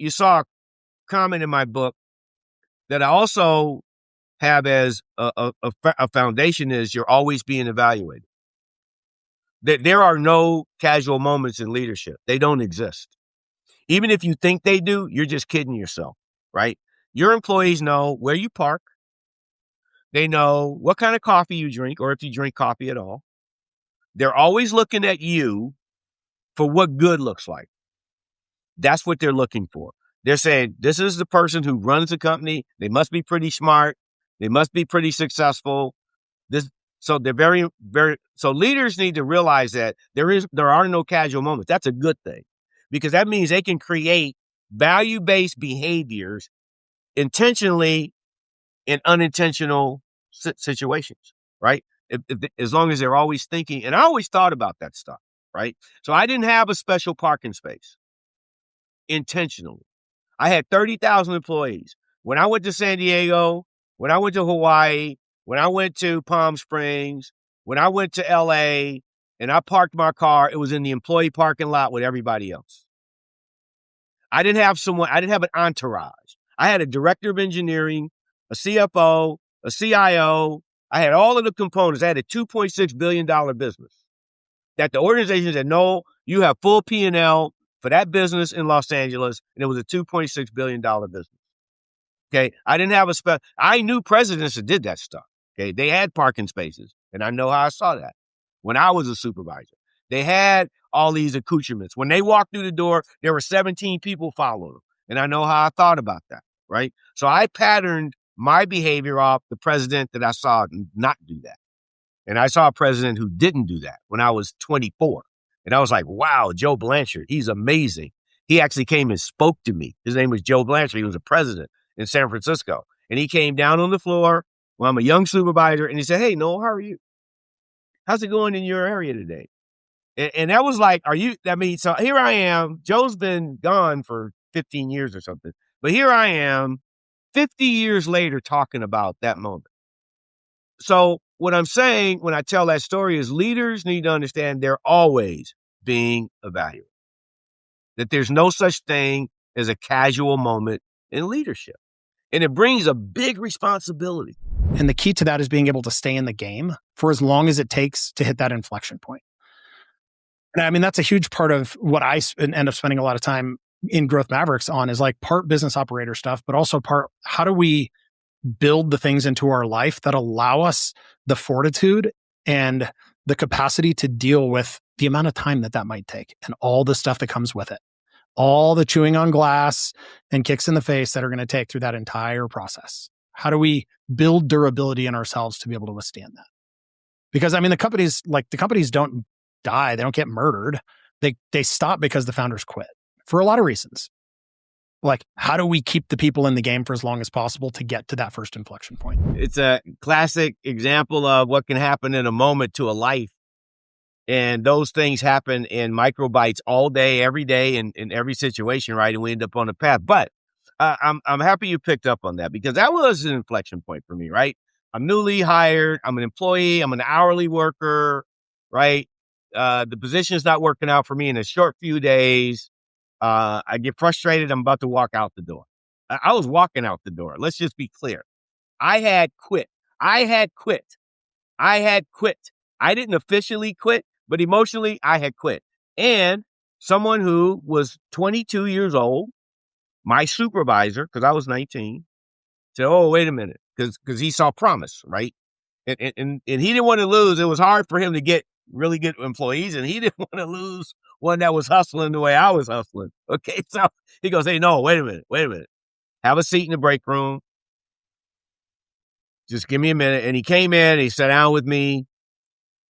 you saw a comment in my book that I also have as a foundation is you're always being evaluated. That there are no casual moments in leadership. They don't exist. Even if you think they do, you're just kidding yourself, right? Your employees know where you park. They know what kind of coffee you drink, or if you drink coffee at all. They're always looking at you for what good looks like. That's what they're looking for. They're saying, this is the person who runs the company. They must be pretty smart. They must be pretty successful. So they're so leaders need to realize that there are no casual moments. That's a good thing, because that means they can create value-based behaviors intentionally in unintentional situations, right? As long as they're always thinking, and I always thought about that stuff, right? So I didn't have a special parking space intentionally. I had 30,000 employees. When I went to San Diego, when I went to Hawaii, when I went to Palm Springs, when I went to LA, and I parked my car, it was in the employee parking lot with everybody else. I didn't have an entourage. I had a director of engineering, a CFO, a CIO. I had all of the components. I had a $2.6 billion business that the organization said, no, you have full P&L for that business in Los Angeles. And it was a $2.6 billion business. Okay. I didn't have I knew presidents that did that stuff. Okay. They had parking spaces, and I know how I saw that when I was a supervisor. They had all these accoutrements. When they walked through the door, there were 17 people following them. And I know how I thought about that. Right. So I patterned my behavior off the president that I saw not do that. And I saw a president who didn't do that when I was 24. And I was like, wow, Joe Blanchard, he's amazing. He actually came and spoke to me. His name was Joe Blanchard. He was a president in San Francisco. And he came down on the floor when I'm a young supervisor, and he said, hey, Noel, how are you? How's it going in your area today? And that was like, so here I am. Joe's been gone for 15 years or something. But here I am 50 years later talking about that moment. So what I'm saying when I tell that story is leaders need to understand they're always being evaluated. That there's no such thing as a casual moment in leadership. And it brings a big responsibility. And the key to that is being able to stay in the game for as long as it takes to hit that inflection point. And I mean, that's a huge part of what I end up spending a lot of time in Growth Mavericks on, is like part business operator stuff, but also part, how do we build the things into our life that allow us the fortitude and the capacity to deal with the amount of time that might take and all the stuff that comes with it. All the chewing on glass and kicks in the face that are going to take through that entire process. How do we build durability in ourselves to be able to withstand that? Because I mean, the companies don't die. They don't get murdered. They stop because the founders quit for a lot of reasons. Like, how do we keep the people in the game for as long as possible to get to that first inflection point? It's a classic example of what can happen in a moment to a life. And those things happen in microbites all day, every day, in every situation, right? And we end up on a path. But I'm happy you picked up on that, because that was an inflection point for me, right? I'm newly hired. I'm an employee. I'm an hourly worker, right? The position is not working out for me in a short few days. I get frustrated. I'm about to walk out the door. I was walking out the door. Let's just be clear. I had quit. I didn't officially quit, but emotionally I had quit. And someone who was 22 years old, my supervisor, because I was 19, said, oh, wait a minute, because he saw promise, right? And he didn't want to lose. It was hard for him to get really good employees, and he didn't want to lose one that was hustling the way I was hustling. Okay, so he goes, hey, no, wait a minute. Have a seat in the break room. Just give me a minute. And he came in, he sat down with me,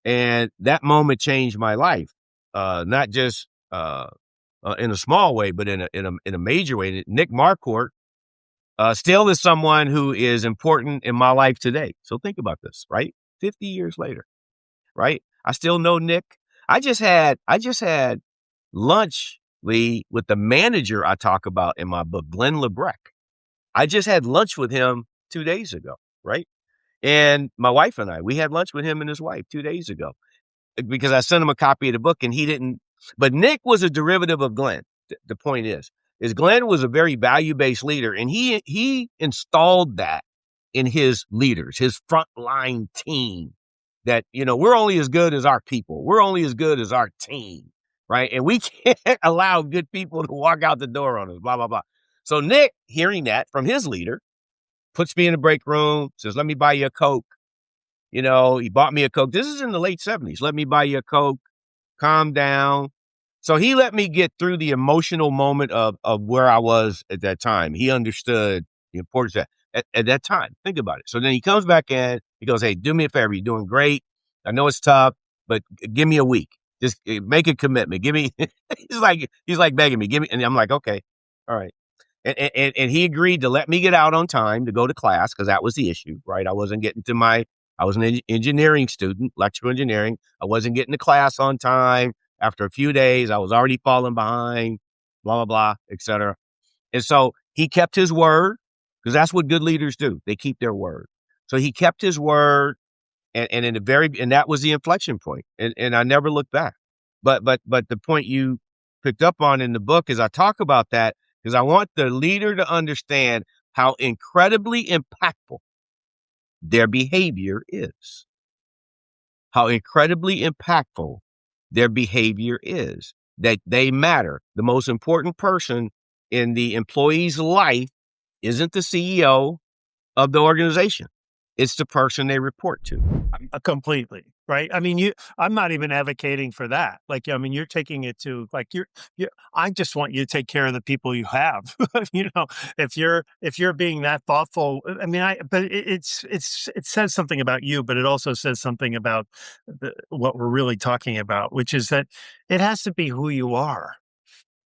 and that moment changed my life. Not just in a small way, but in a major way. Nick Marquardt still is someone who is important in my life today. So think about this, right? 50 years later, right? I still know Nick. I just had lunch, Lee, with the manager I talk about in my book, Glenn Lebrecht. I just had lunch with him 2 days ago, right? And my wife and we had lunch with him and his wife 2 days ago, because I sent him a copy of the book and he didn't. But Nick was a derivative of Glenn. The point is, is Glenn was a very value-based leader, and he installed that in his leaders, his frontline team, that, we're only as good as our people. We're only as good as our team, right? And we can't allow good people to walk out the door on us, blah, blah, blah. So Nick, hearing that from his leader, puts me in the break room, says, let me buy you a Coke. He bought me a Coke. This is in the late 70s. Let me buy you a Coke. Calm down. So he let me get through the emotional moment of where I was at that time. He understood the importance of that at that time. Think about it. So then he comes back in. He goes, hey, do me a favor. You're doing great. I know it's tough, but give me a week. Just make a commitment. Give me. he's like begging me. Give me. And I'm like, okay, all right. And he agreed to let me get out on time to go to class, because that was the issue, right? I was an engineering student, electrical engineering. I wasn't getting to class on time. After a few days, I was already falling behind, blah, blah, blah, et cetera. And so he kept his word, because that's what good leaders do. They keep their word. So he kept his word, and that was the inflection point. And I never looked back. But the point you picked up on in the book is I talk about that because I want the leader to understand how incredibly impactful their behavior is. How incredibly impactful their behavior is, that they matter. The most important person in the employee's life isn't the CEO of the organization. It's the person they report to. Completely. Right. I mean, I'm not even advocating for that. Like, I mean, you're taking it to like, I just want you to take care of the people you have. If you're being that thoughtful, I mean, but it says something about you, but it also says something about what we're really talking about, which is that it has to be who you are.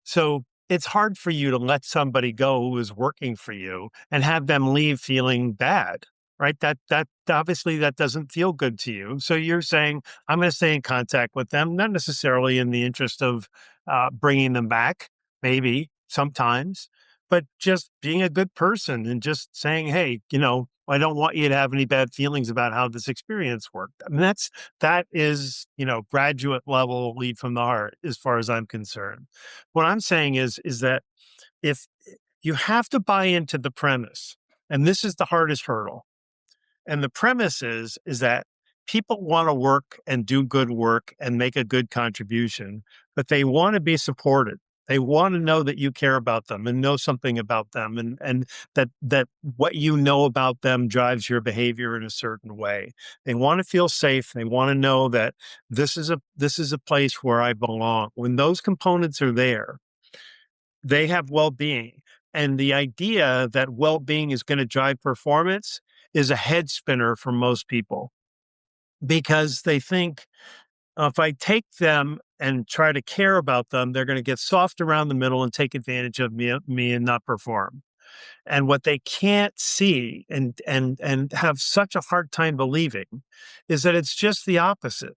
So it's hard for you to let somebody go who is working for you and have them leave feeling bad. Right. That obviously that doesn't feel good to you. So you're saying, I'm going to stay in contact with them, not necessarily in the interest of bringing them back, maybe sometimes, but just being a good person and just saying, hey, I don't want you to have any bad feelings about how this experience worked. I mean, that is, graduate level lead from the heart, as far as I'm concerned. What I'm saying is that if you have to buy into the premise, and this is the hardest hurdle. And the premise is that people want to work and do good work and make a good contribution, but they want to be supported. They want to know that you care about them and know something about them, and that what you know about them drives your behavior in a certain way. They want to feel safe. They want to know that this is a place where I belong. When those components are there, they have well-being. And the idea that well-being is going to drive performance is a head spinner for most people, because they think, if I take them and try to care about them, they're going to get soft around the middle and take advantage of me and not perform. And what they can't see and have such a hard time believing is that it's just the opposite,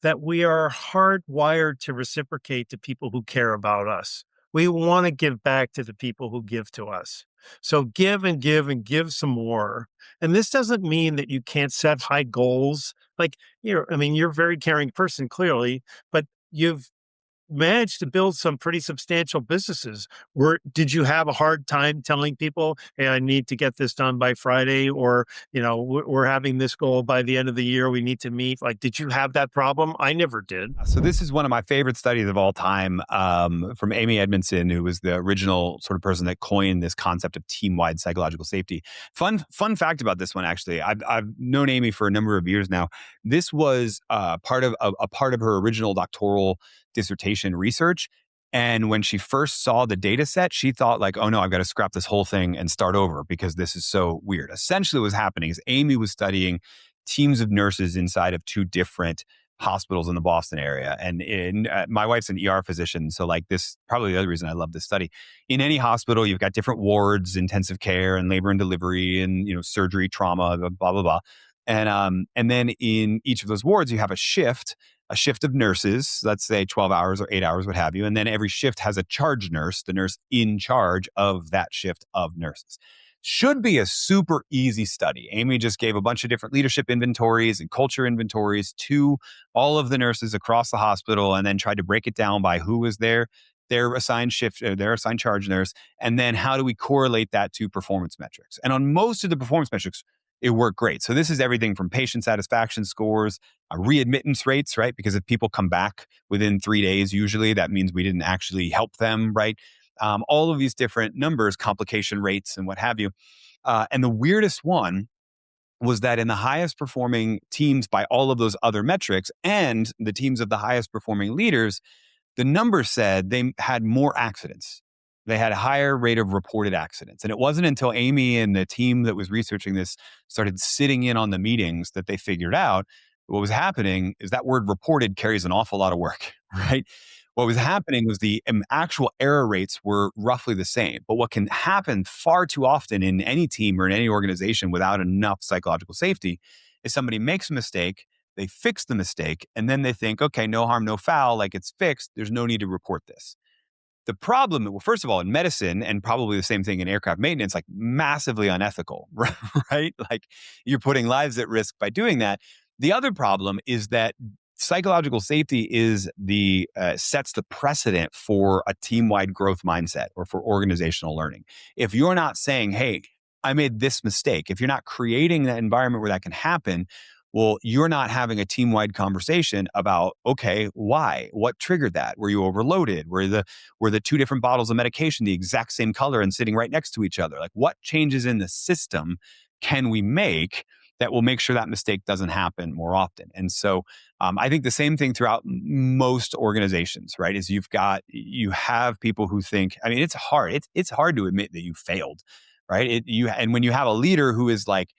that we are hardwired to reciprocate to people who care about us. We want to give back to the people who give to us. So give and give and give some more. And this doesn't mean that you can't set high goals. Like, you're a very caring person, clearly, but you've managed to build some pretty substantial businesses. Did you have a hard time telling people, hey, I need to get this done by Friday, or, we're having this goal by the end of the year, we need to meet? Like, did you have that problem? I never did. So this is one of my favorite studies of all time, from Amy Edmondson, who was the original sort of person that coined this concept of team-wide psychological safety. Fun fact about this one, actually. I've known Amy for a number of years now. This was part of her original doctoral dissertation research. And when she first saw the data set, she thought like, oh no, I've got to scrap this whole thing and start over because this is so weird. Essentially what was happening is Amy was studying teams of nurses inside of two different hospitals in the Boston area. And my wife's an ER physician. So like this, probably the other reason I love this study. In any hospital, you've got different wards, intensive care and labor and delivery and, surgery, trauma, blah, blah, blah. And then in each of those wards, you have a shift of nurses, let's say 12 hours or 8 hours, what have you. And then every shift has a charge nurse, the nurse in charge of that shift of nurses. Should be a super easy study. Amy just gave a bunch of different leadership inventories and culture inventories to all of the nurses across the hospital and then tried to break it down by who was there their assigned their assigned charge nurse, and then how do we correlate that to performance metrics? And on most of the performance metrics, it worked great. So this is everything from patient satisfaction scores, readmittance rates, right? Because if people come back within 3 days, usually that means we didn't actually help them, right? All of these different numbers, complication rates and what have you. And the weirdest one was that in the highest performing teams by all of those other metrics and the teams of the highest performing leaders, the numbers said they had more accidents. They had a higher rate of reported accidents. And it wasn't until Amy and the team that was researching this started sitting in on the meetings that they figured out what was happening is that word reported carries an awful lot of work, right? What was happening was the actual error rates were roughly the same. But what can happen far too often in any team or in any organization without enough psychological safety is somebody makes a mistake, they fix the mistake, and then they think, okay, no harm, no foul, like it's fixed. There's no need to report this. The problem, well, first of all, in medicine, and probably the same thing in aircraft maintenance, like massively unethical, right? Like you're putting lives at risk by doing that. The other problem is that psychological safety is sets the precedent for a team-wide growth mindset or for organizational learning. If you're not saying, hey, I made this mistake, if you're not creating that environment where that can happen, well, you're not having a team-wide conversation about, okay, why? What triggered that? Were you overloaded? Were the two different bottles of medication the exact same color and sitting right next to each other? Like, what changes in the system can we make that will make sure that mistake doesn't happen more often? And so I think the same thing throughout most organizations, right? Is you have people who think, I mean, it's hard. It's hard to admit that you failed, right? And when you have a leader who is like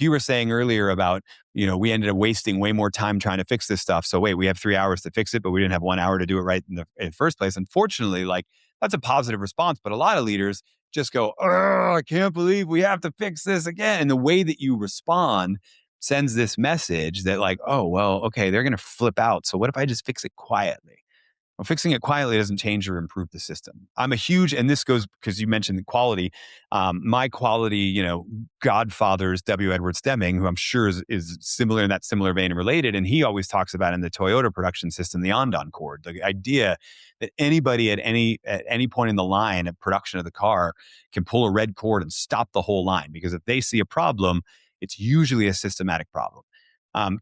you were saying earlier about, we ended up wasting way more time trying to fix this stuff. So wait, we have 3 hours to fix it, but we didn't have 1 hour to do it right in the first place. Unfortunately, like that's a positive response, but a lot of leaders just go, oh, I can't believe we have to fix this again. And the way that you respond sends this message that like, oh, well, okay, they're going to flip out. So what if I just fix it quietly? Well, fixing it quietly doesn't change or improve the system. I'm a huge, and this goes because you mentioned the quality. My quality, godfather is W. Edward Deming, who I'm sure is similar in that similar vein and related. And he always talks about in the Toyota production system, the Andon cord, the idea that anybody at any point in the line of production of the car can pull a red cord and stop the whole line. Because if they see a problem, it's usually a systematic problem.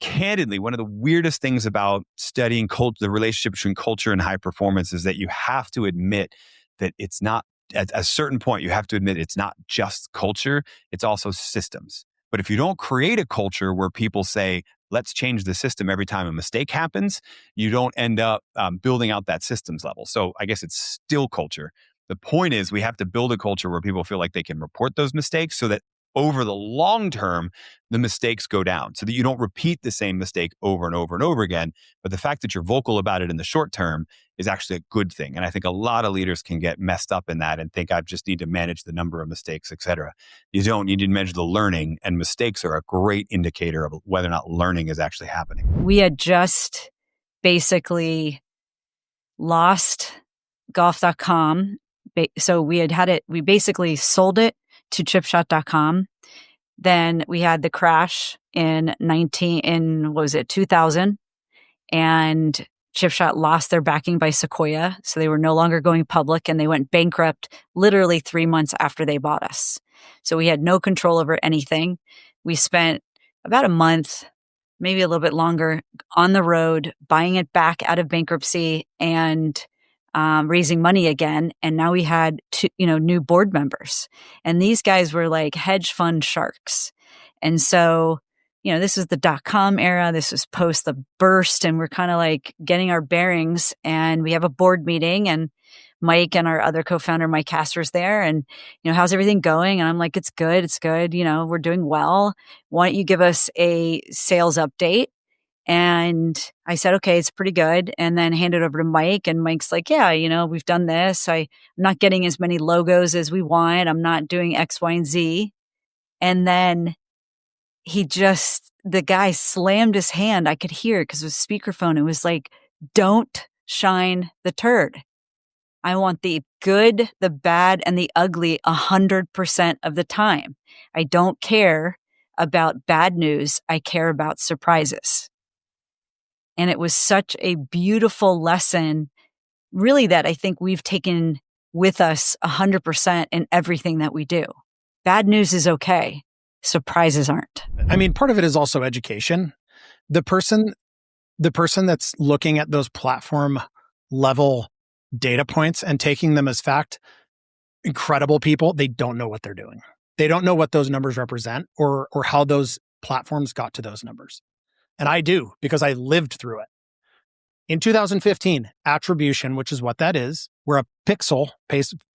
Candidly, one of the weirdest things about studying the relationship between culture and high performance is that you have to admit that it's not, at a certain point, you have to admit it's not just culture, it's also systems. But if you don't create a culture where people say, let's change the system every time a mistake happens, you don't end up building out that systems level. So I guess it's still culture. The point is we have to build a culture where people feel like they can report those mistakes so that over the long term, the mistakes go down so that you don't repeat the same mistake over and over and over again. But the fact that you're vocal about it in the short term is actually a good thing. And I think a lot of leaders can get messed up in that and think I just need to manage the number of mistakes, et cetera. You don't. You need to measure the learning, and mistakes are a great indicator of whether or not learning is actually happening. We had just basically lost golf.com. So we had it, we basically sold it to chipshot.com. Then we had the crash in 2000, and Chipshot lost their backing by Sequoia. So they were no longer going public, and they went bankrupt literally 3 months after they bought us. So we had no control over anything. We spent about a month, maybe a little bit longer, on the road, buying it back out of bankruptcy and raising money again. And now we had new board members, and these guys were like hedge fund sharks. And so, this was the .com era. This was post the burst, and we're kind of like getting our bearings, and we have a board meeting, and Mike and our other co-founder, Mike Castor's there, and, how's everything going? And I'm like, it's good. It's good. We're doing well. Why don't you give us a sales update? And I said, okay, it's pretty good. And then hand it over to Mike. And Mike's like, yeah, we've done this. I'm not getting as many logos as we want. I'm not doing X, Y, and Z. And then the guy slammed his hand. I could hear it because it was speakerphone. It was like, don't shine the turd. I want the good, the bad, and the ugly 100% of the time. I don't care about bad news. I care about surprises. And it was such a beautiful lesson really that I think we've taken with us 100% in everything that we do. Bad news is okay. Surprises aren't. I mean, part of it is also education. The person that's looking at those platform level data points and taking them as fact, incredible people, they don't know what they're doing. They don't know what those numbers represent or how those platforms got to those numbers. And I do, because I lived through it. In 2015, attribution, which is what that is, where a pixel,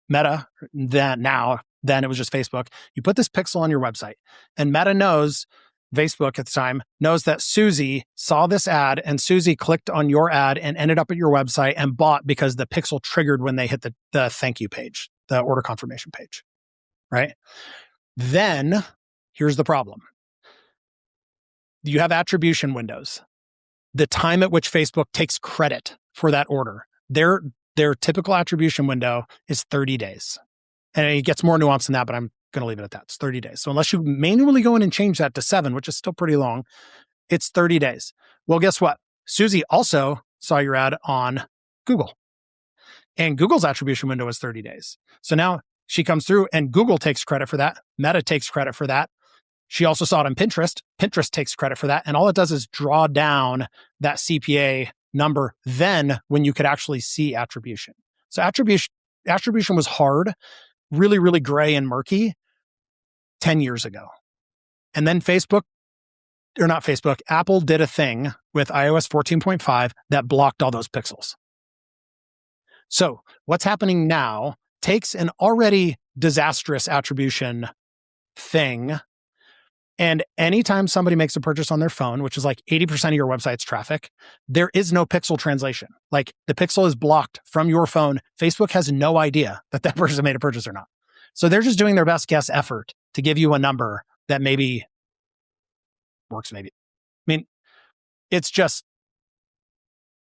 Meta, then it was just Facebook, you put this pixel on your website, and Meta knows, Facebook at the time, knows that Susie saw this ad, and Susie clicked on your ad and ended up at your website and bought because the pixel triggered when they hit the thank you page, the order confirmation page, right? Then, here's the problem. You have attribution windows. The time at which Facebook takes credit for that order, their typical attribution window is 30 days. And it gets more nuanced than that, but I'm going to leave it at that. It's 30 days. So unless you manually go in and change that to 7, which is still pretty long, it's 30 days. Well, guess what? Susie also saw your ad on Google. And Google's attribution window is 30 days. So now she comes through and Google takes credit for that. Meta takes credit for that. She also saw it on Pinterest. Pinterest takes credit for that. And all it does is draw down that CPA number then when you could actually see attribution. So attribution was hard, really, really gray and murky 10 years ago. And then Apple did a thing with iOS 14.5 that blocked all those pixels. So what's happening now takes an already disastrous attribution thing, and anytime somebody makes a purchase on their phone, which is like 80% of your website's traffic, there is no pixel translation. Like the pixel is blocked from your phone. Facebook has no idea that that person made a purchase or not. So they're just doing their best guess effort to give you a number that maybe works, maybe. I mean, it's just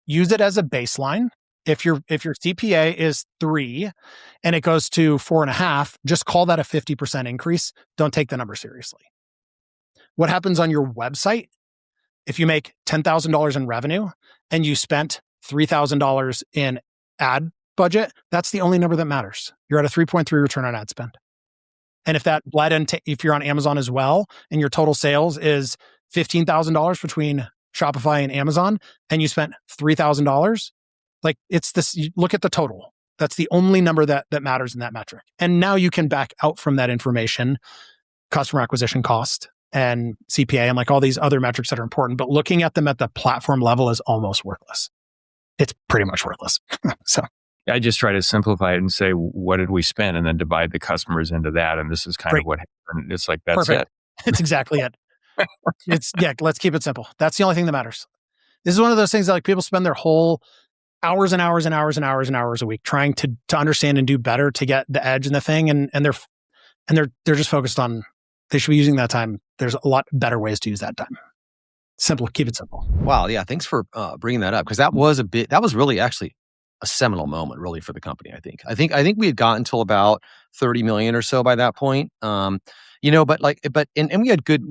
use it as a baseline. If your CPA is 3 and it goes to 4.5, just call that a 50% increase. Don't take the number seriously. What happens on your website if you make $10,000 in revenue and you spent $3,000 in ad budget? That's the only number that matters. You're at a 3.3 return on ad spend. And if that bled into, if you're on Amazon as well, and your total sales is $15,000 between Shopify and Amazon, and you spent $3,000, like it's this, you look at the total. That's the only number that matters in that metric. And now you can back out from that information, customer acquisition cost and CPA and like all these other metrics that are important, but looking at them at the platform level is almost worthless. It's pretty much worthless. So I just try to simplify it and say, what did we spend? And then divide the customers into that. And this is kind of what happened. It's like, that's perfect. it. It's exactly it. Let's keep it simple. That's the only thing that matters. This is one of those things that like people spend their whole hours and hours and hours and hours and hours a week trying to understand and do better to get the edge in the thing. And they're just focused on, they should be using that time. There's a lot better ways to use that time. Simple, keep it simple. Wow. Yeah. Thanks for bringing that up. Cause that was really actually a seminal moment really for the company. I think we had gotten till about 30 million or so by that point. And we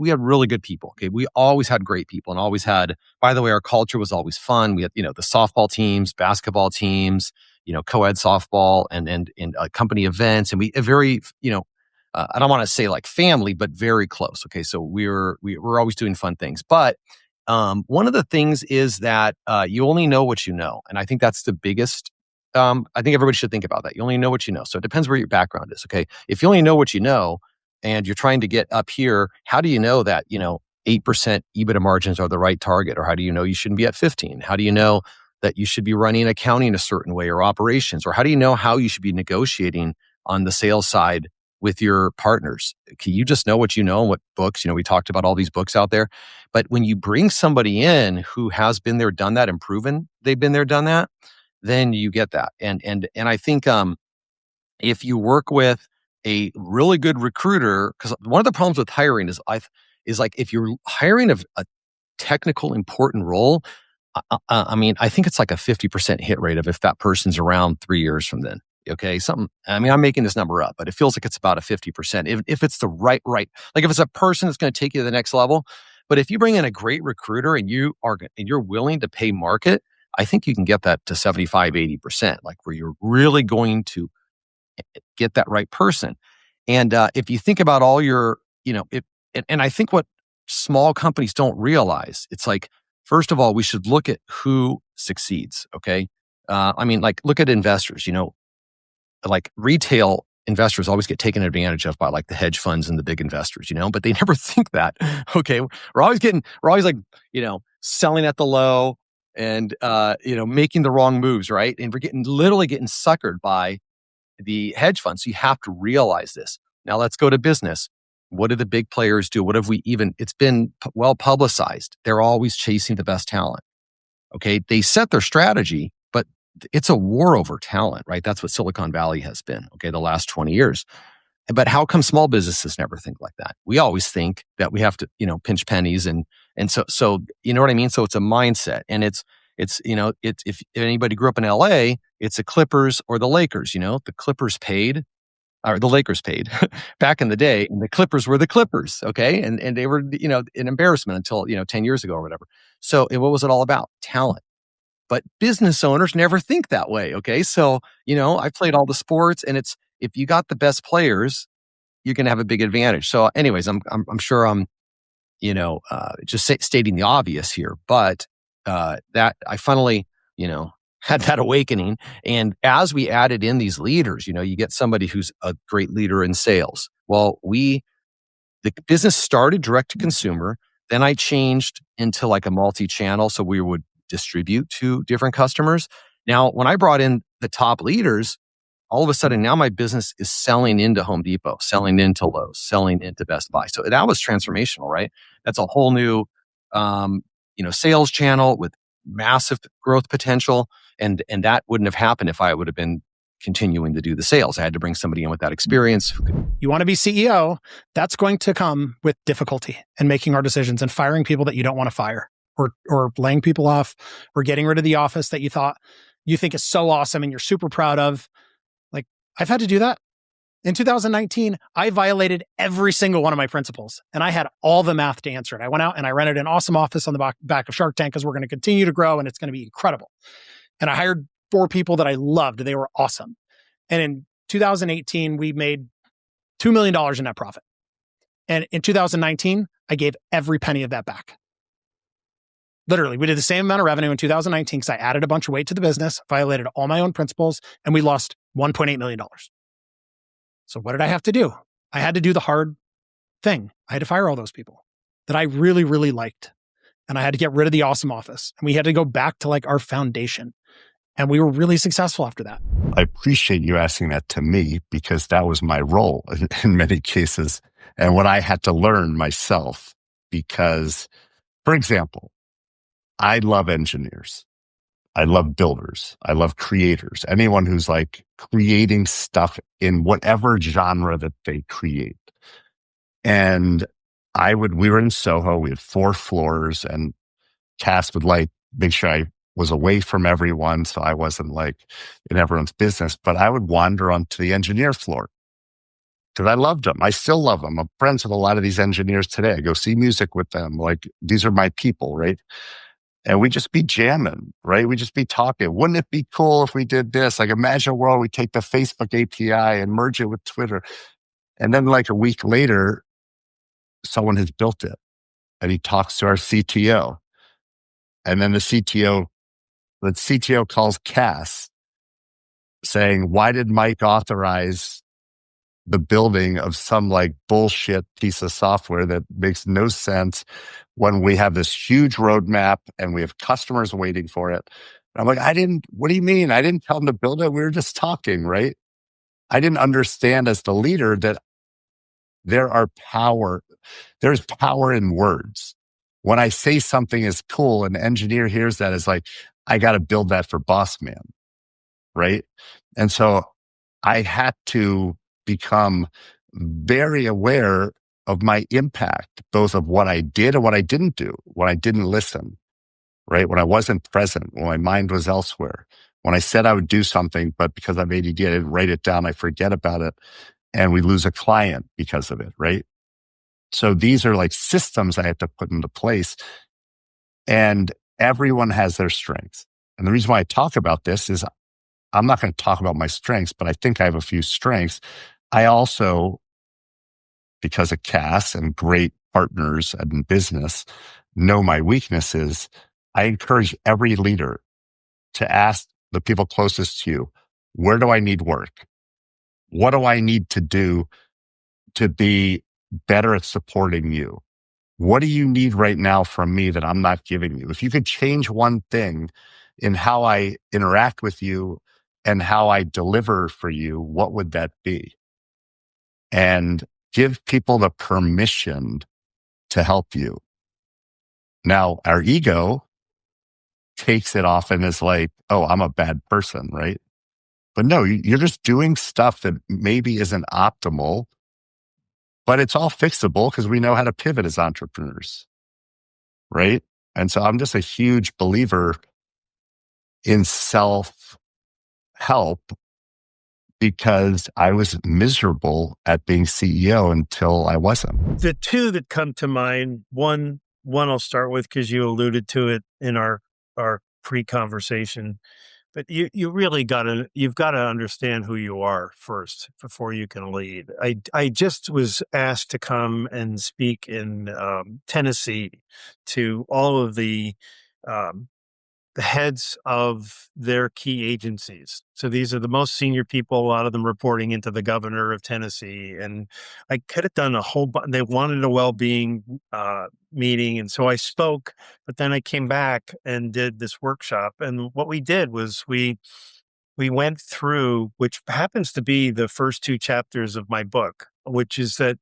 had really good people. Okay. We always had great people and always had, by the way, our culture was always fun. We had, the softball teams, basketball teams, co-ed softball and company events. And we very, I don't want to say like family, but very close. Okay. So we're always doing fun things, but one of the things is that you only know what you know. And I think that's the biggest, I think everybody should think about that. You only know what you know. So it depends where your background is. Okay. If you only know what you know and you're trying to get up here, how do you know that, 8% EBITDA margins are the right target? Or how do you know you shouldn't be at 15? How do you know that you should be running accounting a certain way or operations? Or how do you know how you should be negotiating on the sales side with your partners? Can you just know what you know and what books? We talked about all these books out there. But when you bring somebody in who has been there, done that, and proven they've been there, done that, then you get that. And I think if you work with a really good recruiter, because one of the problems with hiring is like if you're hiring a technical important role, I think it's like a 50% hit rate of if that person's around 3 years from then. Okay, I'm making this number up, but it feels like it's about a 50%. If it's the right, like if it's a person that's going to take you to the next level. But if you bring in a great recruiter and you're willing to pay market, I think you can get that to 75, 80%, like where you're really going to get that right person. And if you think about all your, and I think what small companies don't realize, it's like, first of all, we should look at who succeeds. Okay. Look at investors, like retail investors always get taken advantage of by like the hedge funds and the big investors, but they never think that, okay, we're always like, selling at the low and, making the wrong moves. Right. And we're literally getting suckered by the hedge funds. So you have to realize this. Now let's go to business. What do the big players do? It's been well publicized. They're always chasing the best talent. Okay. They set their strategy, but it's a war over talent, right? That's what Silicon Valley has been, okay, the last 20 years. But how come small businesses never think like that? We always think that we have to, pinch pennies and so you know what I mean? So it's a mindset, and it's if anybody grew up in LA, it's the Clippers or the Lakers, the Clippers paid, or the Lakers paid back in the day, and the Clippers were the Clippers, okay? And they were, an embarrassment until, 10 years ago or whatever. So what was it all about? Talent. But business owners never think that way, okay? So, I played all the sports, and it's, if you got the best players, you're going to have a big advantage. So anyways, I'm sure I'm, just stating the obvious here, but that I finally, had that awakening. And as we added in these leaders, you get somebody who's a great leader in sales. Well, the business started direct to consumer. Then I changed into like a multi-channel, so we would distribute to different customers. Now, when I brought in the top leaders, all of a sudden now my business is selling into Home Depot, selling into Lowe's, selling into Best Buy. So that was transformational, right? That's a whole new, sales channel with massive growth potential. And that wouldn't have happened if I would have been continuing to do the sales. I had to bring somebody in with that experience. You want to be CEO, that's going to come with difficulty in making our decisions and firing people that you don't want to fire, or laying people off, or getting rid of the office that you think is so awesome and you're super proud of. Like, I've had to do that. In 2019, I violated every single one of my principles, and I had all the math to answer it. I went out and I rented an awesome office on the back of Shark Tank because we're going to continue to grow and it's going to be incredible. And I hired 4 people that I loved. They were awesome. And in 2018, we made $2 million in net profit. And in 2019, I gave every penny of that back. Literally, we did the same amount of revenue in 2019 because I added a bunch of weight to the business, violated all my own principles, and we lost $1.8 million. So what did I have to do? I had to do the hard thing. I had to fire all those people that I really, really liked. And I had to get rid of the awesome office. And we had to go back to like our foundation. And we were really successful after that. I appreciate you asking that to me, because that was my role in many cases, and what I had to learn myself. Because, for example, I love engineers. I love builders. I love creators. Anyone who's like creating stuff in whatever genre that they create. And we were in Soho. We had 4 floors, and Kass would like make sure I was away from everyone, so I wasn't like in everyone's business. But I would wander onto the engineer floor because I loved them. I still love them. I'm friends with a lot of these engineers today. I go see music with them. Like, these are my people, right? And we just be jamming, right? We just be talking. Wouldn't it be cool if we did this? Like, imagine a world we take the Facebook API and merge it with Twitter. And then like a week later, someone has built it, and he talks to our CTO. And then the CTO calls Kass saying, why did Mike authorize the building of some like bullshit piece of software that makes no sense when we have this huge roadmap and we have customers waiting for it? And I'm like, what do you mean? I didn't tell him to build it. We were just talking, right? I didn't understand as the leader that there's power in words. When I say something is cool, an engineer hears that as like, I got to build that for boss man, right? And so I had to become very aware of my impact, both of what I did and what I didn't do, when I didn't listen, right? When I wasn't present, when my mind was elsewhere, when I said I would do something, but because I'm ADD, I didn't write it down, I forget about it, and we lose a client because of it, right? So these are like systems I had to put into place, and everyone has their strengths. And the reason why I talk about this is I'm not going to talk about my strengths, but I think I have a few strengths. I also, because of Kass and great partners in business, know my weaknesses. I encourage every leader to ask the people closest to you, where do I need work? What do I need to do to be better at supporting you? What do you need right now from me that I'm not giving you? If you could change one thing in how I interact with you and how I deliver for you, what would that be? And give people the permission to help you. Now, our ego takes it often as like, oh, I'm a bad person, right? But no, you're just doing stuff that maybe isn't optimal, but it's all fixable because we know how to pivot as entrepreneurs, right? And so I'm just a huge believer in self-help because I was miserable at being CEO until I wasn't. The two that come to mind, one I'll start with because you alluded to it in our pre-conversation. But you've got to understand who you are first before you can lead. I just was asked to come and speak in Tennessee to all of the heads of their key agencies. So these are the most senior people, a lot of them reporting into the governor of Tennessee. And I could have done a whole bunch. They wanted a well-being meeting. And so I spoke, but then I came back and did this workshop. And what we did was we went through, which happens to be the first two chapters of my book, which is that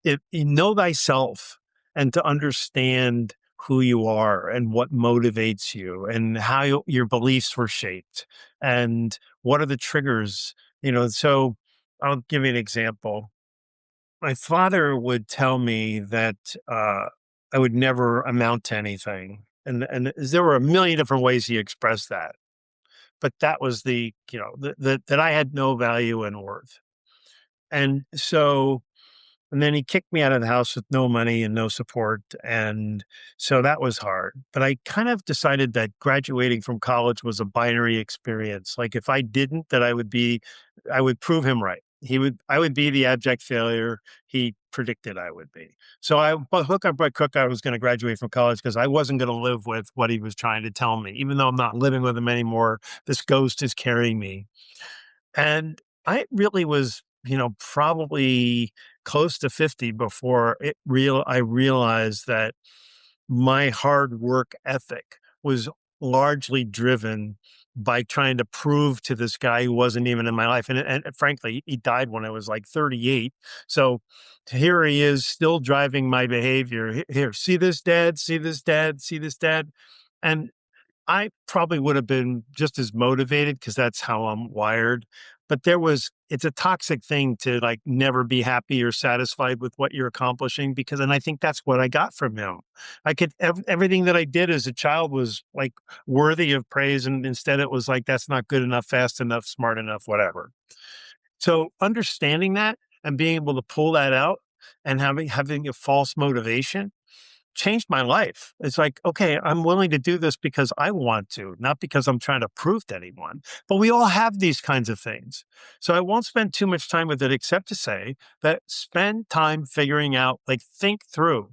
you know thyself and to understand who you are and what motivates you and how your beliefs were shaped and what are the triggers, so I'll give you an example. My father would tell me that I would never amount to anything. And there were a million different ways he expressed that. But that was that I had no value and worth. And so and then he kicked me out of the house with no money and no support. And so that was hard. But I kind of decided that graduating from college was a binary experience. Like if I didn't, that I would prove him right. I would be the abject failure he predicted I would be. So by hook or by crook, I was going to graduate from college because I wasn't going to live with what he was trying to tell me. Even though I'm not living with him anymore, this ghost is carrying me. And I really was, probably close to 50 before I realized that my hard work ethic was largely driven by trying to prove to this guy who wasn't even in my life. And frankly, he died when I was like 38. So here he is still driving my behavior. Here, see this, Dad, see this, Dad, see this, Dad. And I probably would have been just as motivated because that's how I'm wired. But it's a toxic thing to like never be happy or satisfied with what you're accomplishing and I think that's what I got from him. Everything that I did as a child was like worthy of praise. And instead it was like, that's not good enough, fast enough, smart enough, whatever. So understanding that and being able to pull that out and having a false motivation changed my life. It's like, okay, I'm willing to do this because I want to, not because I'm trying to prove to anyone. But we all have these kinds of things. So I won't spend too much time with it, except to say that spend time figuring out, like think through.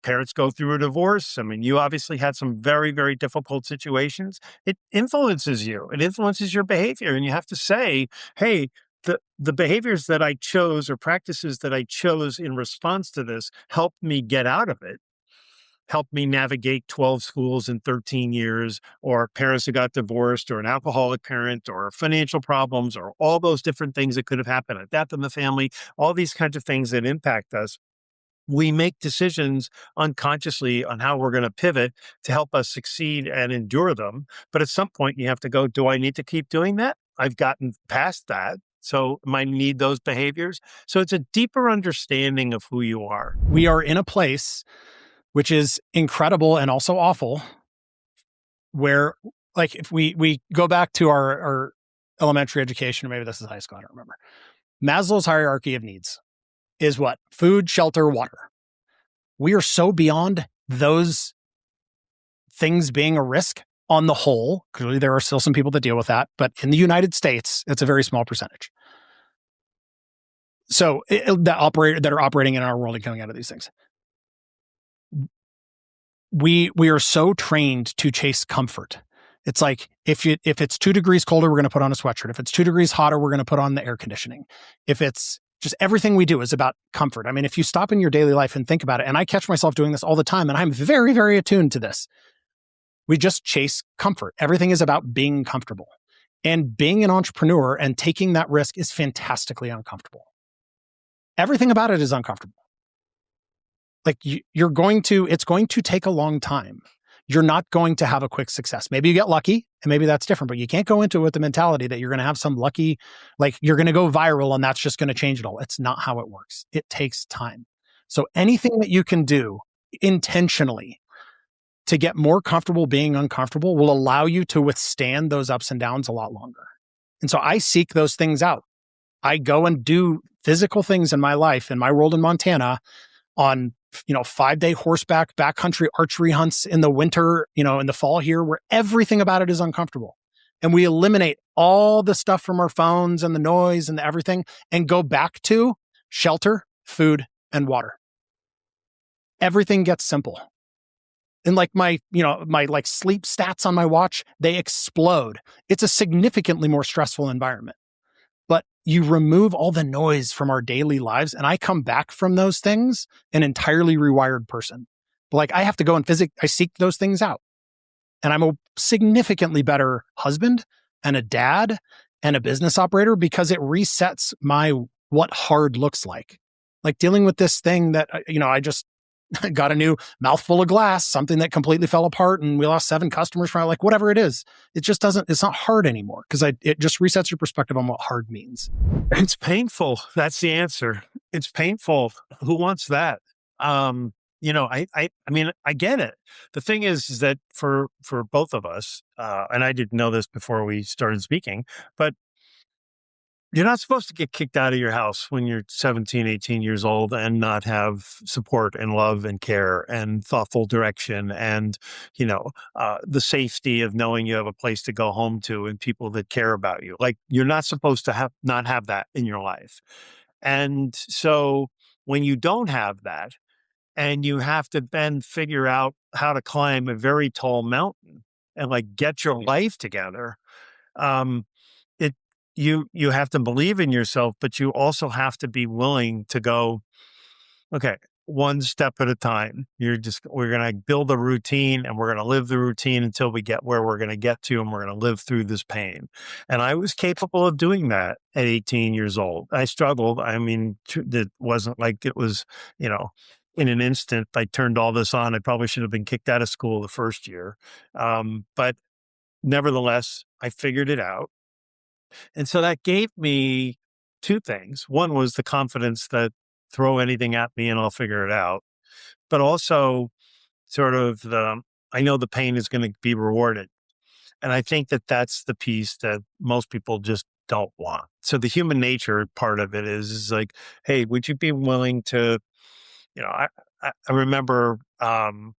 Parents go through a divorce. I mean, you obviously had some very, very difficult situations. It influences you. It influences your behavior. And you have to say, hey, the behaviors that I chose or practices that I chose in response to this helped me get out of it. Helped me navigate 12 schools in 13 years, or parents who got divorced, or an alcoholic parent, or financial problems, or all those different things that could have happened, a death in the family, all these kinds of things that impact us. We make decisions unconsciously on how we're going to pivot to help us succeed and endure them. But at some point, you have to go, do I need to keep doing that? I've gotten past that. So I need those behaviors. So it's a deeper understanding of who you are. We are in a place which is incredible and also awful, where like if we go back to our elementary education, or maybe this is high school, I don't remember. Maslow's hierarchy of needs is what? Food, shelter, water. We are so beyond those things being a risk on the whole, clearly there are still some people that deal with that, but in the United States, it's a very small percentage. So that are operating in our world and coming out of these things. We are so trained to chase comfort. It's like if it's 2 degrees colder, we're going to put on a sweatshirt. If it's 2 degrees hotter, we're going to put on the air conditioning. If it's just everything we do is about comfort. I mean, if you stop in your daily life and think about it, and I catch myself doing this all the time, and I'm very, very attuned to this. We just chase comfort. Everything is about being comfortable. And being an entrepreneur and taking that risk is fantastically uncomfortable. Everything about it is uncomfortable. Like it's going to take a long time. You're not going to have a quick success. Maybe you get lucky and maybe that's different, but you can't go into it with the mentality that you're going to have some lucky, like you're going to go viral and that's just going to change it all. It's not how it works. It takes time. So anything that you can do intentionally to get more comfortable being uncomfortable will allow you to withstand those ups and downs a lot longer. And so I seek those things out. I go and do physical things in my life, in my world in Montana, on 5-day horseback backcountry archery hunts in the winter, in the fall here, where everything about it is uncomfortable. And we eliminate all the stuff from our phones and the noise and the everything and go back to shelter, food, and water. Everything gets simple. And like my sleep stats on my watch, they explode. It's a significantly more stressful environment. But you remove all the noise from our daily lives, and I come back from those things an entirely rewired person. But like I have to go and I seek those things out. And I'm a significantly better husband and a dad and a business operator because it resets what hard looks like. Like dealing with this thing that, I just got a new mouthful of glass, something that completely fell apart and we lost 7 customers from it, like whatever it is. It just it's not hard anymore because it just resets your perspective on what hard means. It's painful. That's the answer. It's painful. Who wants that? I mean, I get it. The thing is that for both of us, and I didn't know this before we started speaking, but you're not supposed to get kicked out of your house when you're 17, 18 years old and not have support and love and care and thoughtful direction and, the safety of knowing you have a place to go home to and people that care about you. Like you're not supposed to not have that in your life. And so when you don't have that and you have to then figure out how to climb a very tall mountain and like get your life together, you have to believe in yourself, but you also have to be willing to go, okay, one step at a time. We're going to build a routine and we're going to live the routine until we get where we're going to get to and we're going to live through this pain. And I was capable of doing that at 18 years old. I struggled. I mean, it wasn't like it was, in an instant, I turned all this on. I probably should have been kicked out of school the first year. But nevertheless, I figured it out. And so that gave me 2 things. One was the confidence that throw anything at me and I'll figure it out. But also sort of I know the pain is going to be rewarded. And I think that that's the piece that most people just don't want. So the human nature part of it is like, hey, would you be willing to, I remember, and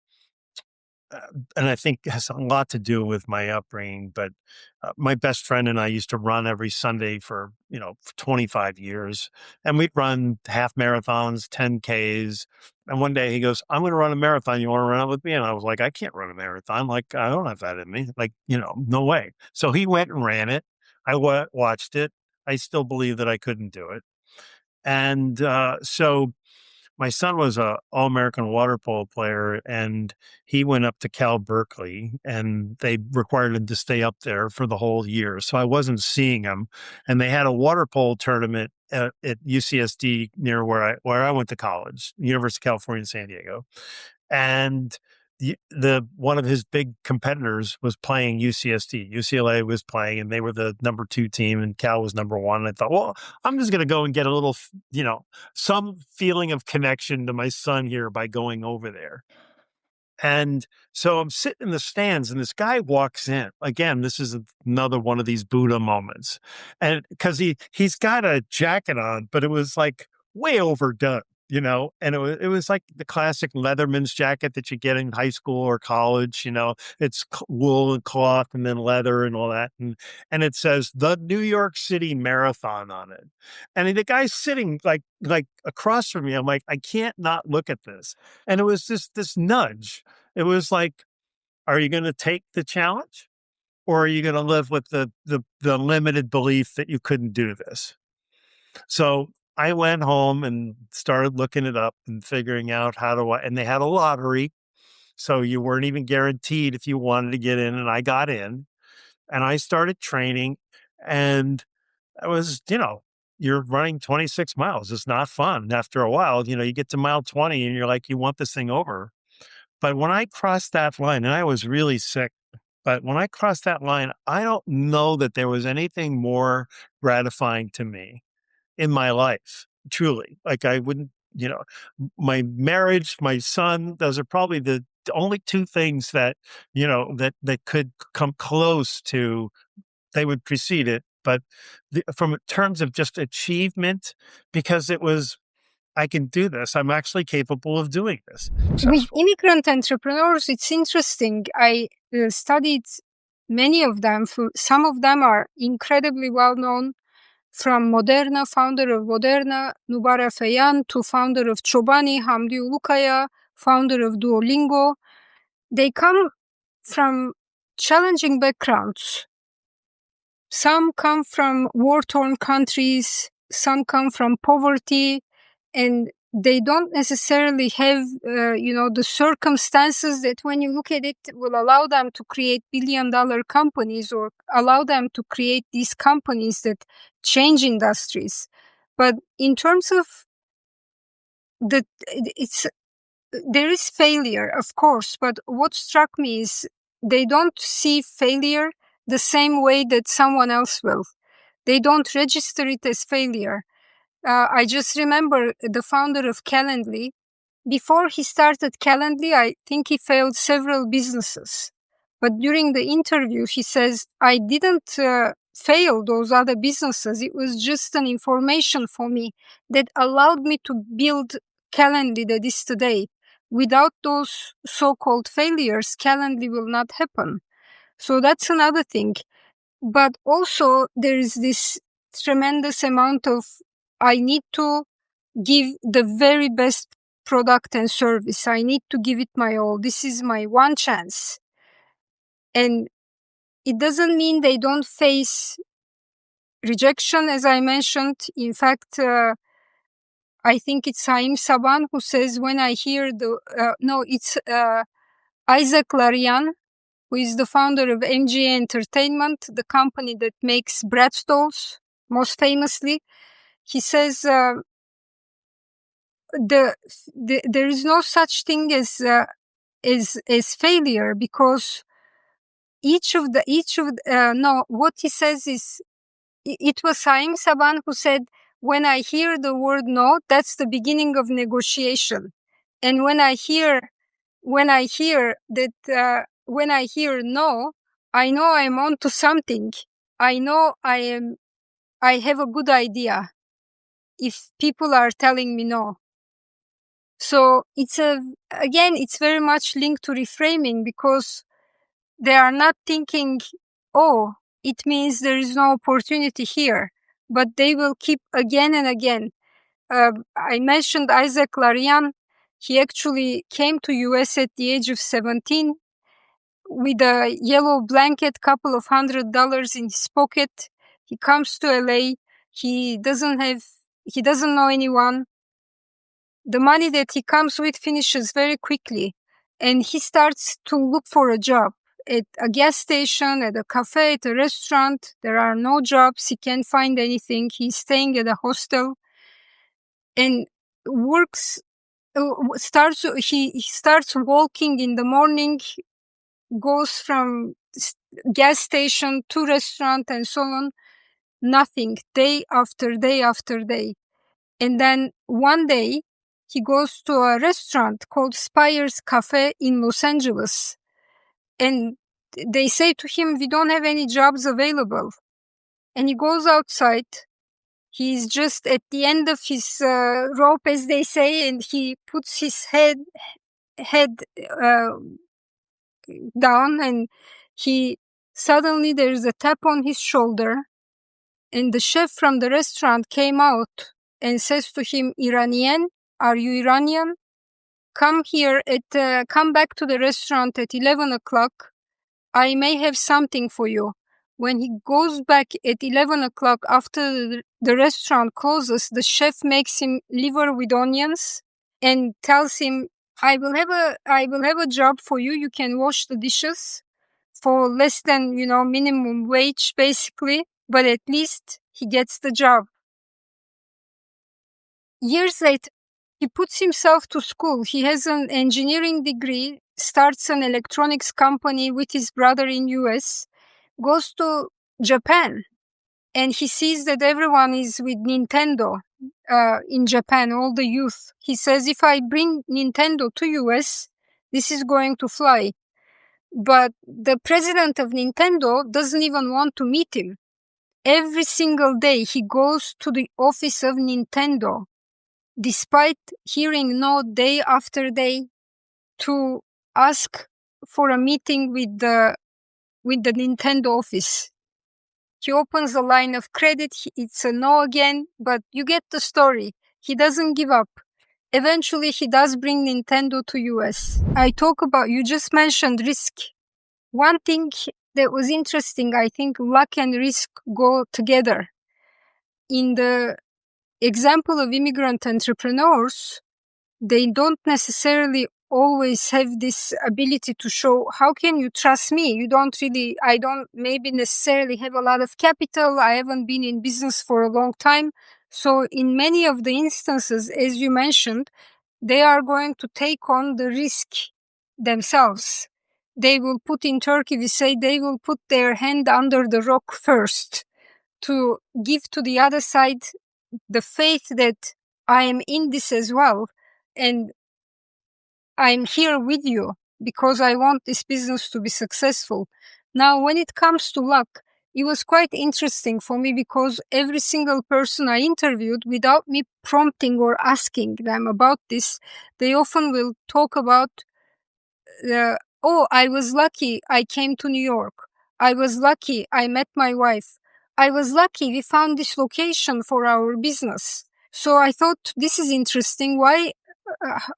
I think it has a lot to do with my upbringing, but my best friend and I used to run every Sunday for 25 years. And we'd run half marathons, 10Ks. And one day he goes, I'm going to run a marathon. You want to run it with me? And I was like, I can't run a marathon. Like, I don't have that in me. Like, no way. So he went and ran it. I watched it. I still believe that I couldn't do it. And so my son was a All-American water polo player, and he went up to Cal Berkeley, and they required him to stay up there for the whole year. So I wasn't seeing him. And they had a water polo tournament at UCSD near where I went to college, University of California, San Diego. And the one of his big competitors was playing UCSD. UCLA was playing, and they were the number 2 team, and Cal was number 1. And I thought, well, I'm just going to go and get a little, some feeling of connection to my son here by going over there. And so I'm sitting in the stands, and this guy walks in. Again, this is another one of these Buddha moments, and because he's got a jacket on, but it was like way overdone. and it was like the classic Leatherman's jacket that you get in high school or college. It's wool and cloth and then leather and all that, and it says the New York City Marathon on it. And the guy's sitting like across from me. I'm like, I can't not look at this. And it was this nudge. It was like, are you going to take the challenge, or are you going to live with the limited belief that you couldn't do this? So I went home and started looking it up and figuring out and they had a lottery. So you weren't even guaranteed if you wanted to get in, and I got in and I started training, and it was, you're running 26 miles. It's not fun. After a while, you get to mile 20 and you're like, you want this thing over. But when I crossed that line, and I was really sick, but when I crossed that line, I don't know that there was anything more gratifying to me in my life, truly. Like I wouldn't, my marriage, my son, those are probably the only two things that, that could come close to, they would precede it. But from terms of just achievement, because it was, I can do this. I'm actually capable of doing this. With immigrant entrepreneurs, it's interesting. I studied many of them. Some of them are incredibly well known, from Moderna, founder of Moderna, Nubara Feyan, to founder of Chobani, Hamdi Ulukaya, founder of Duolingo. They come from challenging backgrounds. Some come from war-torn countries, some come from poverty, and they don't necessarily have, the circumstances that, when you look at it, will allow them to create billion-dollar companies or allow them to create these companies that change industries. But in terms of there is failure, of course, but what struck me is they don't see failure the same way that someone else will. They don't register it as failure. I just remember the founder of Calendly. Before he started Calendly, I think he failed several businesses. But during the interview, he says, I didn't fail those other businesses. It was just an information for me that allowed me to build Calendly that is today. Without those so-called failures, Calendly will not happen. So that's another thing. But also there is this tremendous amount of, I need to give the very best product and service. I need to give it my all. This is my one chance. And it doesn't mean they don't face rejection, as I mentioned. In fact, I think it's Haim Saban who says, when I hear it's Isaac Larian, who is the founder of MGA Entertainment, the company that makes Bratz dolls, most famously. He says there is no such thing as failure, because what he says is, it was Haim Saban who said, when I hear the word no, that's the beginning of negotiation. And when I hear no, I know I'm on to something. I know I have a good idea if people are telling me no. So it's very much linked to reframing, because they are not thinking, oh, it means there is no opportunity here, but they will keep again and again. I mentioned Isaac Larian. He actually came to US at the age of 17 with a yellow blanket, couple of $100 in his pocket. He comes to LA. He doesn't know anyone. The money that he comes with finishes very quickly, and he starts to look for a job at a gas station, at a cafe, at a restaurant. There are no jobs. He can't find anything. He's staying at a hostel, and he starts walking in the morning, goes from gas station to restaurant and so on. Nothing, day after day after day. And then one day he goes to a restaurant called Spire's Cafe in Los Angeles. And they say to him, we don't have any jobs available. And he goes outside. He's just at the end of his rope, as they say, and he puts his head down, and suddenly there's a tap on his shoulder, and the chef from the restaurant came out and says to him, "Iranian, are you Iranian? Come back to the restaurant at 11 o'clock. I may have something for you." When he goes back at 11 o'clock after the restaurant closes, the chef makes him liver with onions and tells him, I will have a job for you. You can wash the dishes for less than, minimum wage, basically, but at least he gets the job. Years later, he puts himself to school. He has an engineering degree, starts an electronics company with his brother in US, goes to Japan, and he sees that everyone is with Nintendo in Japan, all the youth. He says, if I bring Nintendo to US, this is going to fly. But the president of Nintendo doesn't even want to meet him. Every single day he goes to the office of Nintendo, despite hearing no day after day, to ask for a meeting with the Nintendo office. He opens a line of credit. It's a no again, but you get the story. He doesn't give up. Eventually, he does bring Nintendo to US. You just mentioned risk. One thing that was interesting, I think luck and risk go together. In the example of immigrant entrepreneurs, they don't necessarily always have this ability to show, how can you trust me? I don't maybe necessarily have a lot of capital. I haven't been in business for a long time. So in many of the instances, as you mentioned, they are going to take on the risk themselves. They will put, in Turkey, we say they will put their hand under the rock first to give to the other side the faith that I am in this as well. And I'm here with you because I want this business to be successful. Now, when it comes to luck, it was quite interesting for me because every single person I interviewed, without me prompting or asking them about this, they often will talk about, I was lucky I came to New York. I was lucky I met my wife. I was lucky we found this location for our business. So I thought, this is interesting. Why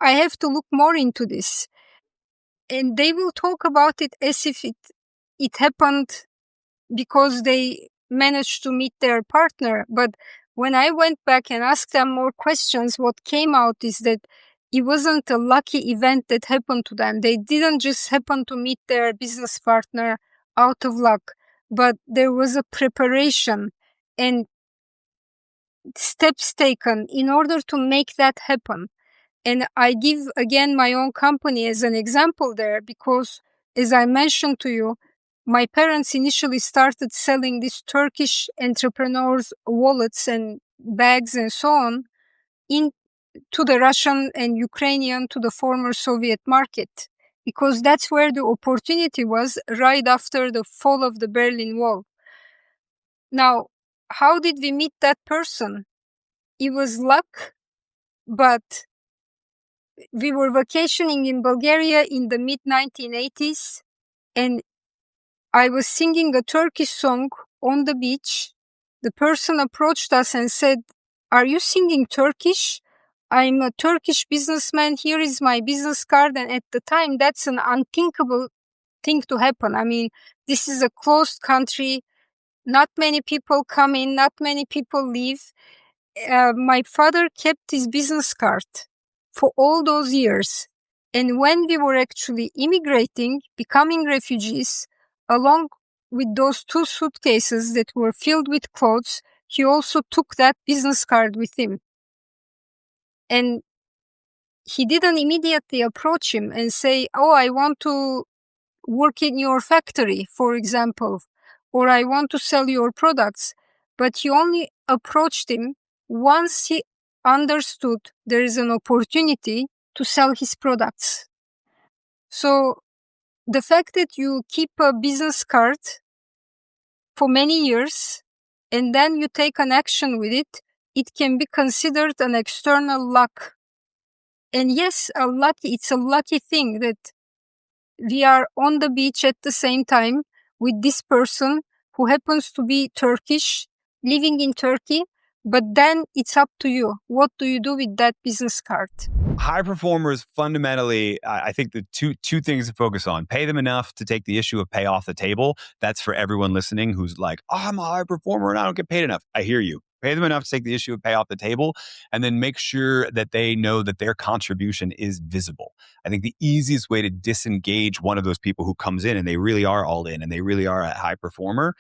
I have to look more into this. And they will talk about it as if it happened because they managed to meet their partner. But when I went back and asked them more questions, what came out is that it wasn't a lucky event that happened to them. They didn't just happen to meet their business partner out of luck, but there was a preparation and steps taken in order to make that happen. And I give, again, my own company as an example there because, as I mentioned to you, my parents initially started selling these Turkish entrepreneurs' wallets and bags and so on to the Russian and Ukrainian, to the former Soviet market, because that's where the opportunity was right after the fall of the Berlin Wall. Now, how did we meet that person? It was luck, but we were vacationing in Bulgaria in the mid-1980s, and I was singing a Turkish song on the beach. The person approached us and said, "Are you singing Turkish? I'm a Turkish businessman. Here is my business card." And at the time, that's an unthinkable thing to happen. I mean, this is a closed country. Not many people come in, not many people leave. My father kept his business card for all those years. And when we were actually immigrating, becoming refugees, along with those 2 suitcases that were filled with clothes, he also took that business card with him. And he didn't immediately approach him and say, "Oh, I want to work in your factory, for example, or I want to sell your products." But he only approached him once he understood there is an opportunity to sell his products. So the fact that you keep a business card for many years and then you take an action with it, it can be considered an external luck. And yes, it's a lucky thing that we are on the beach at the same time with this person who happens to be Turkish, living in Turkey. But then it's up to you. What do you do with that business card? High performers fundamentally, I think the two things to focus on: pay them enough to take the issue of pay off the table. That's for everyone listening who's like, oh, I'm a high performer and I don't get paid enough. I hear you. Pay them enough to take the issue of pay off the table, and then make sure that they know that their contribution is visible. I think the easiest way to disengage one of those people who comes in and they really are all in and they really are a high performer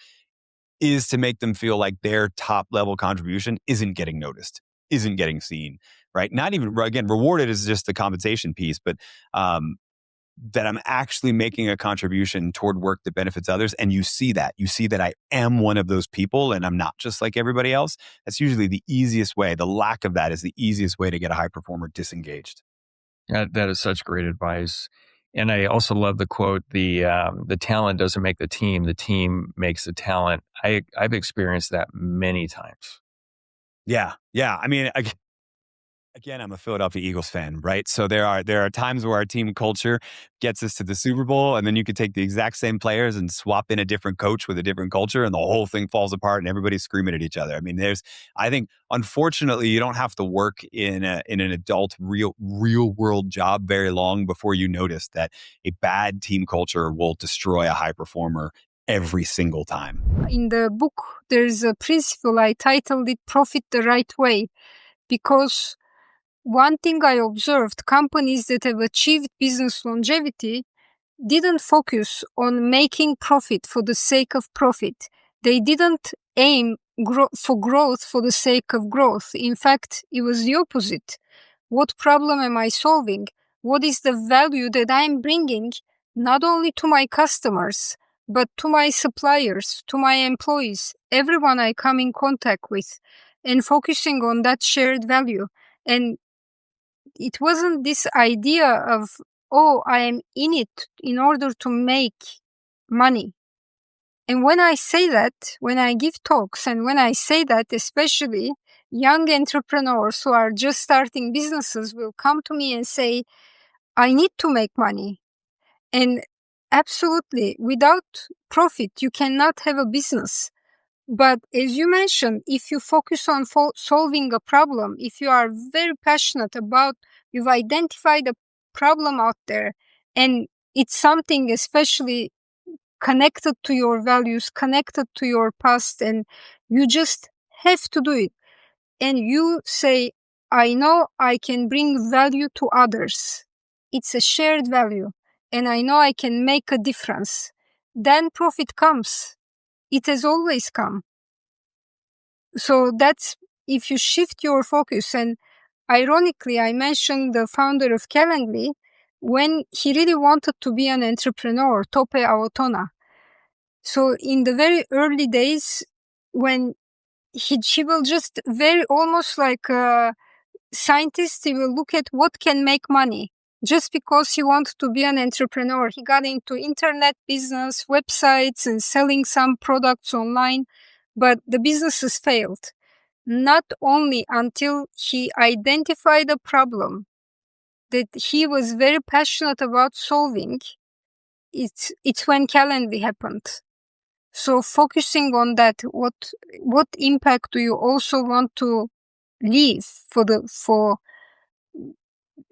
is to make them feel like their top level contribution isn't getting noticed, isn't getting seen, right? Not even, again, rewarded is just the compensation piece, but that I'm actually making a contribution toward work that benefits others. And you see that I am one of those people and I'm not just like everybody else. That's usually the easiest way. The lack of that is the easiest way to get a high performer disengaged. That is such great advice. And I also love the quote, the talent doesn't make the team makes the talent. I've experienced that many times. Yeah. I mean, again, I'm a Philadelphia Eagles fan, right? So there are times where our team culture gets us to the Super Bowl, and then you could take the exact same players and swap in a different coach with a different culture, and the whole thing falls apart, and everybody's screaming at each other. I mean, I think, unfortunately, you don't have to work in an adult real world job very long before you notice that a bad team culture will destroy a high performer every single time. In the book, there's a principle. I titled it "Profit the Right Way," because one thing I observed, companies that have achieved business longevity didn't focus on making profit for the sake of profit. They didn't aim for growth for the sake of growth. In fact, it was the opposite. What problem am I solving? What is the value that I'm bringing not only to my customers, but to my suppliers, to my employees, everyone I come in contact with, and focusing on that shared value. And it wasn't this idea of, oh, I am in it in order to make money. And when I say that, when I give talks, and when I say that, especially young entrepreneurs who are just starting businesses will come to me and say, I need to make money. And absolutely, without profit, you cannot have a business. But as you mentioned, if you focus on solving a problem, if you are very passionate about, you've identified a problem out there, and it's something especially connected to your values, connected to your past, and you just have to do it. And you say, I know I can bring value to others. It's a shared value, and I know I can make a difference. Then profit comes. It has always come. So that's if you shift your focus. And ironically, I mentioned the founder of Callinan when he really wanted to be an entrepreneur, Tope Aotona. So in the very early days, when he will just almost like a scientist, he will look at what can make money. Just because he wanted to be an entrepreneur, he got into internet business, websites, and selling some products online, but the businesses failed. Not only until he identified a problem that he was very passionate about solving, it's when Callinan happened. So focusing on that, what impact do you also want to leave for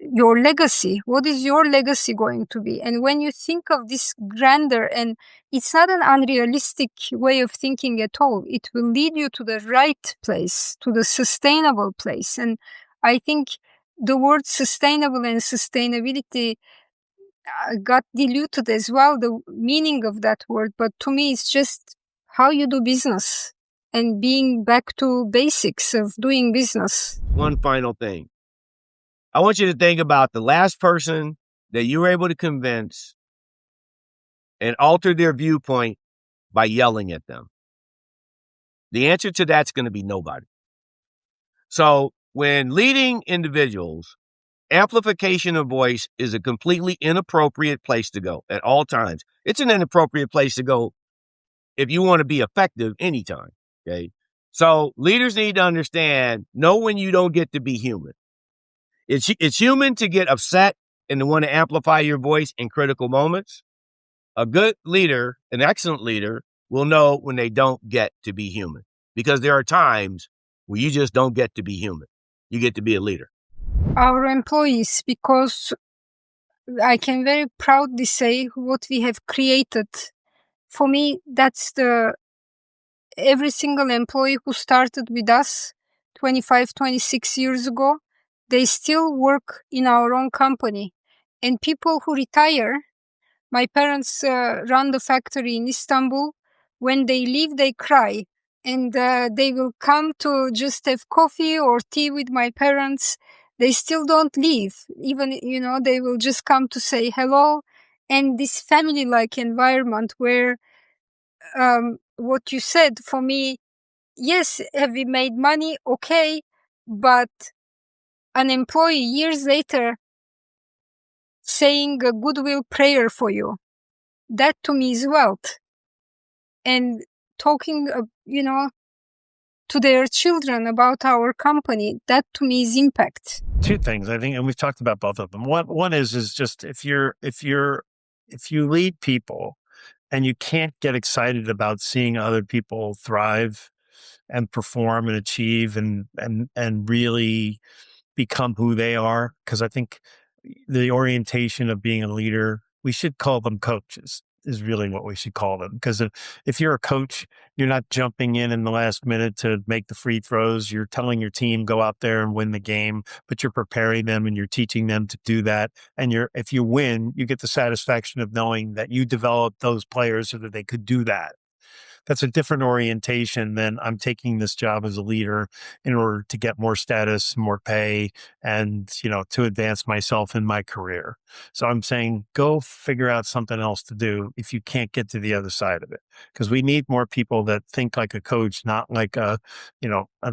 your legacy? What is your legacy going to be? And when you think of this grander, and it's not an unrealistic way of thinking at all, it will lead you to the right place, to the sustainable place. And I think the word sustainable and sustainability got diluted as well, the meaning of that word. But to me, it's just how you do business and being back to basics of doing business. One final thing. I want you to think about the last person that you were able to convince and alter their viewpoint by yelling at them. The answer to that's going to be nobody. So when leading individuals, amplification of voice is a completely inappropriate place to go at all times. It's an inappropriate place to go if you want to be effective anytime, okay? So leaders need to know when you don't get to be human. It's human to get upset and to want to amplify your voice in critical moments. A good leader, an excellent leader, will know when they don't get to be human, because there are times where you just don't get to be human. You get to be a leader. Our employees, because I can very proudly say what we have created. For me, that's every single employee who started with us 25, 26 years ago, they still work in our own company. And people who retire, my parents run the factory in Istanbul. When they leave, they cry. And they will come to just have coffee or tea with my parents. They still don't leave. Even, they will just come to say hello. And this family-like environment where what you said, for me, yes, have we made money? Okay. But an employee years later saying a goodwill prayer for you, that to me is wealth. And talking, to their children about our company, that to me is impact. Two things, I think, and we've talked about both of them. One is just if you lead people and you can't get excited about seeing other people thrive and perform and achieve and really become who they are, because I think the orientation of being a leader, we should call them coaches, is really what we should call them. Because if you're a coach, you're not jumping in the last minute to make the free throws. You're telling your team, go out there and win the game, but you're preparing them and you're teaching them to do that. And if you win, you get the satisfaction of knowing that you developed those players so that they could do that. That's a different orientation than I'm taking this job as a leader in order to get more status, more pay, and, to advance myself in my career. So I'm saying, go figure out something else to do if you can't get to the other side of it, because we need more people that think like a coach, not like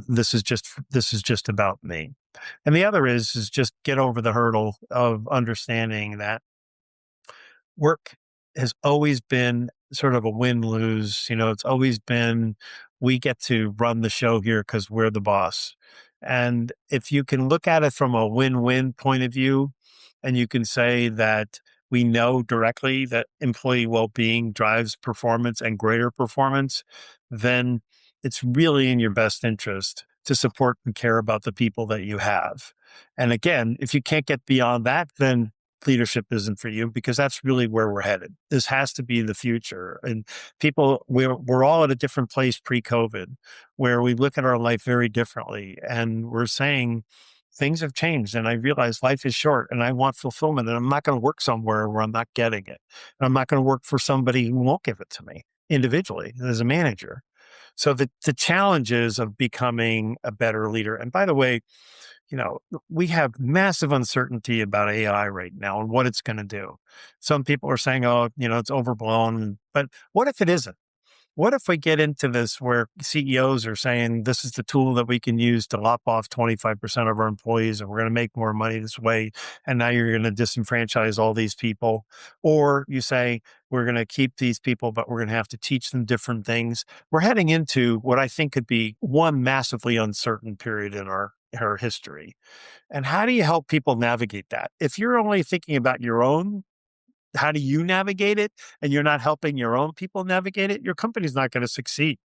this is just about me. And the other is just get over the hurdle of understanding that work has always been sort of a win-lose. It's always been, we get to run the show here because we're the boss. And if you can look at it from a win-win point of view, and you can say that we know directly that employee well-being drives performance and greater performance, then it's really in your best interest to support and care about the people that you have. And again, if you can't get beyond that, then leadership isn't for you, because that's really where we're headed. This has to be the future. And we're all at a different place pre-COVID, where we look at our life very differently. And we're saying things have changed. And I realize life is short and I want fulfillment. And I'm not going to work somewhere where I'm not getting it. And I'm not going to work for somebody who won't give it to me individually as a manager. So the challenges of becoming a better leader. And by the way, we have massive uncertainty about AI right now and what it's going to do. Some people are saying, oh, it's overblown. But what if it isn't? What if we get into this where CEOs are saying this is the tool that we can use to lop off 25% of our employees and we're going to make more money this way, and now you're going to disenfranchise all these people? Or you say we're going to keep these people, but we're going to have to teach them different things. We're heading into what I think could be one massively uncertain period in our history. And how do you help people navigate that? If you're only thinking about your own, how do you navigate it, and you're not helping your own people navigate it, your company's not going to succeed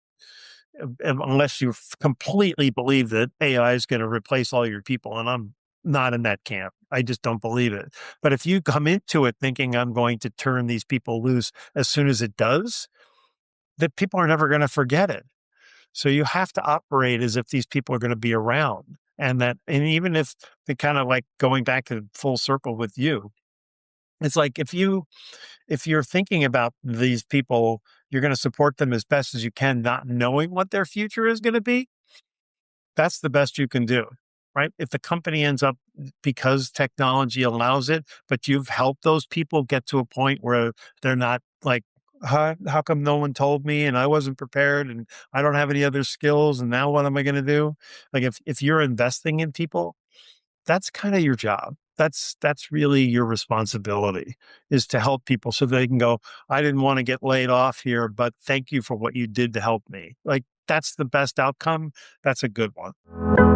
unless you completely believe that AI is going to replace all your people. And I'm not in that camp. I just don't believe it. But if you come into it thinking I'm going to turn these people loose as soon as it does, that people are never going to forget it. So you have to operate as if these people are going to be around. And even if they kind of like going back to full circle with you, it's like if you're thinking about these people, you're going to support them as best as you can, not knowing what their future is going to be. That's the best you can do, right? If the company ends up, because technology allows it, but you've helped those people get to a point where they're not like, how come no one told me and I wasn't prepared and I don't have any other skills and now what am I going to do? Like if you're investing in people, that's kind of your job. That's really your responsibility, is to help people so they can go, I didn't want to get laid off here, but thank you for what you did to help me. Like that's the best outcome, that's a good one.